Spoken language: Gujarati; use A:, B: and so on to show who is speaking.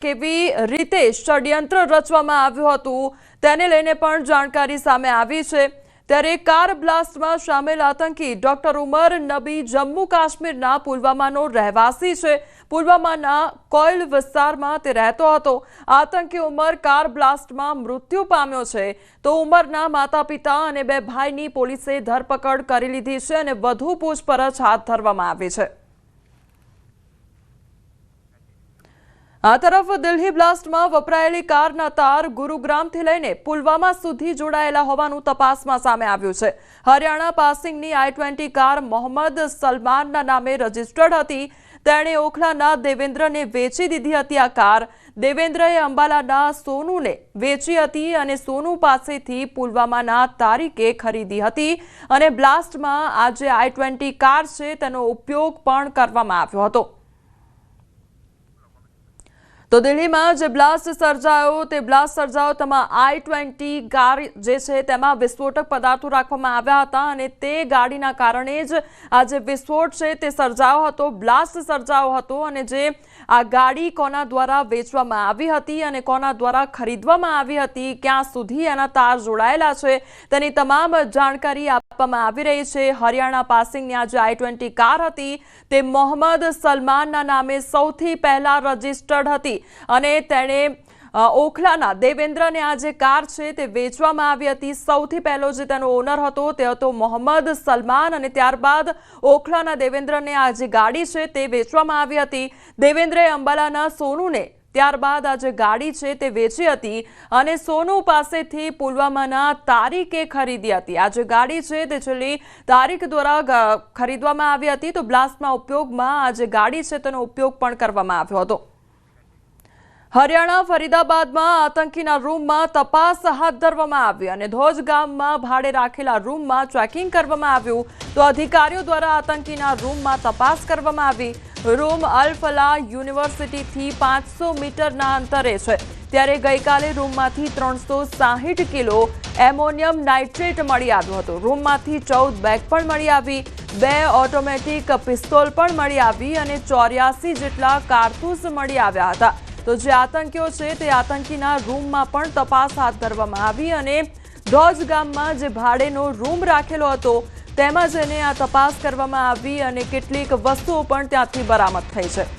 A: કેવી રીતે ષડયંત્ર રચવામાં આવ્યું હતું તેને લઈને પણ જાણકારી સામે આવી છે। ત્યારે કાર બ્લાસ્ટમાં સામેલ આતંકી ડોક્ટર ઉમર નબી જમ્મુ કાશ્મીરના પુલવામાનો રહેવાસી છે। પુલવામાના કોયલ વિસ્તારમાં તે રહેતો હતો। આતંકી ઉમર કાર બ્લાસ્ટમાં મૃત્યુ પામ્યો છે તો ઉમરના માતા-પિતા અને બે ભાઈની પોલીસે ધરપકડ કરી લીધી છે અને વધુ પૂછપરછ હાથ ધરવામાં આવી છે। આ તરફ દિલ્હી બ્લાસ્ટમાં વપરાયેલી કારના તાર ગુરુગ્રામથી લઈને પુલવામા સુધી જોડાયેલા હોવાનું તપાસમાં સામે આવ્યું છે। હરિયાણા પાસિંગની I-20 કાર મોહમ્મદ સલમાનના નામે રજીસ્ટર્ડ હતી। તેણે ઓખલાના દેવેન્દ્રને વેચી દીધી હતી। આ કાર દેવેન્દ્રએ અંબાલાના સોનુને વેચી હતી અને સોનુ પાસેથી પુલવામાના તારીકે ખરીદી હતી અને બ્લાસ્ટમાં આ જે I-20 કાર છે તેનો ઉપયોગ પણ કરવામાં આવ્યો હતો। તો દિલ્હીમાં જે બ્લાસ્ટ સર્જાયો તેમાં I-20 કાર જે છે તેમાં વિસ્ફોટક પદાર્થો રાખવામાં આવ્યા હતા અને તે ગાડીના કારણે જ આ જે વિસ્ફોટ છે તે સર્જાયો હતો, બ્લાસ્ટ સર્જાયો હતો અને જે આ ગાડી કોના દ્વારા વેચવામાં આવી હતી અને કોના દ્વારા ખરીદવામાં આવી હતી, ક્યાં સુધી એના તાર જોડાયેલા છે તેની તમામ જાણકારી આપવામાં આવી રહી છે। હરિયાણા પાસિંગની આ જે I-20 કાર હતી તે મોહમ્મદ સલમાનના નામે સૌથી પહેલા રજીસ્ટર્ડ હતી અને તેણે ઓખલાના દેવેન્દ્રને આ જે કાર છે તે વેચવામાં આવી હતી। સૌથી પહેલો જે તેનો ઓનર હતો તે હતો મોહમ્મદ સલમાન અને ત્યારબાદ ઓખલાના દેવેન્દ્રને આ જે ગાડી છે તે વેચવામાં આવી હતી। દેવેન્દ્રએ અંબાલાના સોનુને ત્યારબાદ આ જે ગાડી છે તે વેચી હતી અને સોનુ પાસેથી પુલવામાના તારીકે ખરીદી હતી। આ જે ગાડી છે તે છેલ્લી તારીખ દ્વારા ખરીદવામાં આવી હતી તો બ્લાસ્ટમાં ઉપયોગમાં આ જે ગાડી છે તેનો ઉપયોગ પણ કરવામાં આવ્યો હતો। હરિયાણા ફરીદાબાદમાં આતંકીના રૂમમાં તપાસ હાથ ધરવામાં આવી અને ધોજ ગામમાં ભાડે રાખેલા રૂમમાં ચેકિંગ કરવામાં આવ્યું તો અધિકારીઓ દ્વારા આતંકીના રૂમમાં તપાસ કરવામાં આવી। રૂમ અલ ફલાહ યુનિવર્સિટીથી 500 મીટરના અંતરે છે। ત્યારે ગઈકાલે રૂમમાંથી 360 કિલો એમોનિયમ નાઇટ્રેટ મળી આવ્યું હતું। રૂમમાંથી 14 બેગ પણ મળી આવી, 2 ઓટોમેટિક પિસ્તોલ પણ મળી આવી અને 84 જેટલા કારતૂસ મળી આવ્યા હતા। તો જે આતંકીઓ છે તે આતંકીના રૂમમાં પણ તપાસ હાથ ધરવામાં આવી અને ધોજ ગામમાં જે ભાડેનો રૂમ રાખેલો હતો તેમાં જઈને આ તપાસ કરવામાં આવી અને કેટલીક વસ્તુઓ પણ ત્યાંથી બરામદ થઈ છે।